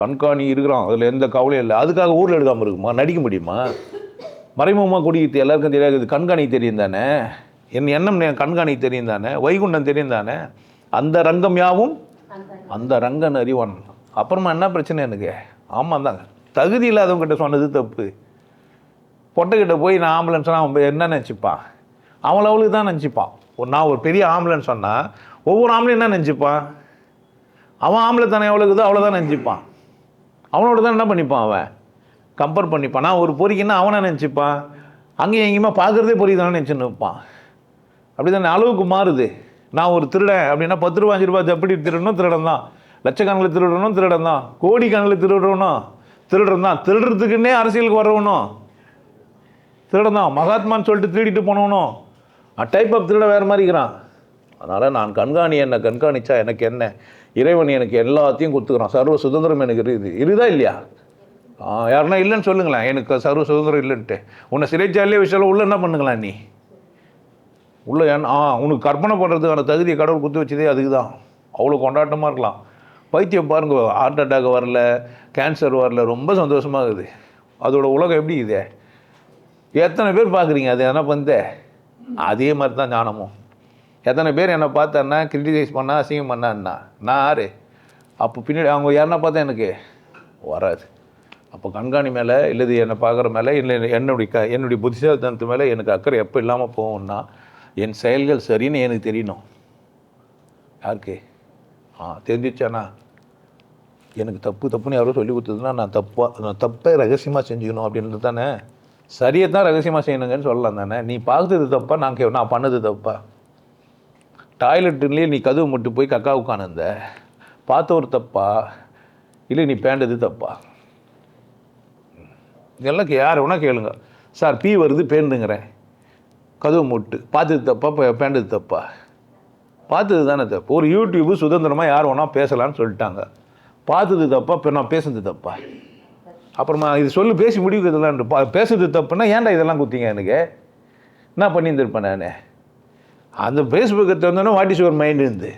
கண்காணி இருக்கிறோம், அதில் எந்த கவலையும் இல்லை. அதுக்காக ஊரில் எடுக்காமல் இருக்குமா? நடிக்க முடியுமா? மறைமுகமாக குடிக்கிறது எல்லாருக்கும் தெரியாது. கண்காணி தெரியும் தானே, என் எண்ணம் கண்காணி தெரியும் தானே, வைகுண்டம் தெரியும் தானே. அந்த ரங்கம் யாவும் அந்த ரங்கன் அறிவான். அப்புறமா என்ன பிரச்சனை எனக்கு? ஆமாம் தாங்க, தகுதி இல்லாதவங்ககிட்ட சொன்னது தப்பு. பொட்டைக்கிட்ட போய் நான் ஆம்புலன்ஸ்னால் அவன் என்ன நினச்சிப்பான்? அவளுக்கு தான் நினச்சிப்பான். நான் ஒரு பெரிய ஆம்புலன்ஸ் சொன்னால் ஒவ்வொரு ஆம்பளையும் என்ன நினச்சிப்பான்? அவன் ஆம்பளை தானே எவ்வளோக்குதோ அவ்வளோதான் நினச்சிப்பான். அவனோட தான் என்ன பண்ணிப்பான், அவன் கம்பேர் பண்ணிப்பான். நான் ஒரு பொறிக்குன்னா அவனை நினச்சிப்பான், அங்கேயும் எங்கேயுமா பார்க்குறதே பொறி தானே நினச்சின்னு இருப்பான். அப்படி தானே அளவுக்கு மாறுது. நான் ஒரு திருடன் அப்படின்னா 10 ரூபா 5 ரூபா எப்படி திருடணும்? திருடன் தான். லட்சக்கணக்கில் திருடணும் திருடன் தான். கோடிக்கணக்கில் திருடணும் திருடன் தான். திருடுறதுக்குன்னே அரசியலுக்கு வரவனும் திருடன் தான். மகாத்மான்னு சொல்லிட்டு திருடிட்டு போனவனும் டைப் ஆஃப் திருட வேறு மாதிரி இருக்கிறான். அதனால் நான் கண்காணி என்னை கண்காணித்தா எனக்கு என்ன? இறைவன் எனக்கு எல்லாத்தையும் கொடுத்துக்கிறான். சர்வ சுதந்திரம் எனக்கு இருக்குதா இல்லையா? யாருன்னா இல்லைன்னு சொல்லுங்களேன், எனக்கு சர்வ சுதந்திரம் இல்லைன்ட்டு. உன்னை சிறைச்சாலே விஷயம் உள்ள என்ன பண்ணுங்களா நீ? உள்ள உனக்கு கற்பனை பண்ணுறதுக்கான தகுதியை கடவுள் குத்து வச்சதே அதுக்கு தான். அவ்வளோ கொண்டாட்டமாக இருக்கலாம். பைத்தியம் பாருங்க, ஹார்ட் அட்டாக் வரல, கேன்சர் வரல, ரொம்ப சந்தோஷமாக இருக்குது. அதோட உலகம் எப்படி இது? எத்தனை பேர் பார்க்குறீங்க? அது என்ன பண்ண? அதே மாதிரி தான் ஞானமும். எத்தனை பேர் என்னை பார்த்தேன்னா கிரிட்டிசைஸ் பண்ணா, அசிங்கம் பண்ணான்னா நான் யார்? அப்போ பின்னாடி அவங்க யாருன்னா பார்த்தா எனக்கு வராது. அப்போ கண்காணி மேலே இல்லது என்னை பார்க்குற மேலே இல்லை என்னுடைய புத்திசாலித்தனத்து மேலே எனக்கு அக்கறை எப்போ இல்லாமல் போகும்னா, என் செயல்கள் சரின்னு எனக்கு தெரியணும். யாருக்கு? தெரிஞ்சிச்சானா எனக்கு தப்புன்னு யாரோ சொல்லி கொடுத்ததுன்னா நான் தப்பை ரகசியமாக செஞ்சுக்கணும் அப்படின்றது தானே. சரியை தான் ரகசியமாக செய்யணுங்கன்னு சொல்லலாம் தானே. நீ பார்த்தது தப்பா, நான் பண்ணது தப்பா? டாய்லெட்டுலேயே நீ கதவு மட்டும் போய் கக்கா உட்காந்துருந்த பார்த்த ஒரு தப்பா, இல்லை நீ பேண்டது தப்பா? இதெல்லாம் யார் வேணால் கேளுங்க. சார் பீ வருது பேண்டுங்கிறேன், கதவு மூட்டு பார்த்தது தப்பா பேண்டது தப்பா? பார்த்தது தானே தப்பு. ஒரு யூடியூப்பு சுதந்திரமாக யார் வேணால் பேசலான்னு சொல்லிட்டாங்க. பார்த்தது தப்பா, இப்போ நான் பேசுறது தப்பா? அப்புறமா இது சொல்லி பேசி முடிவுக்கிறதுலாம் பேசுறது தப்புன்னா ஏன்டா இதெல்லாம் குத்திங்க? எனக்கு என்ன பண்ணியிருந்திருப்பேன் நான்? அந்த ஃபேஸ்புக்கை திறந்தோன்னே வாட் இஸ் யுவர் மைண்ட் இருந்து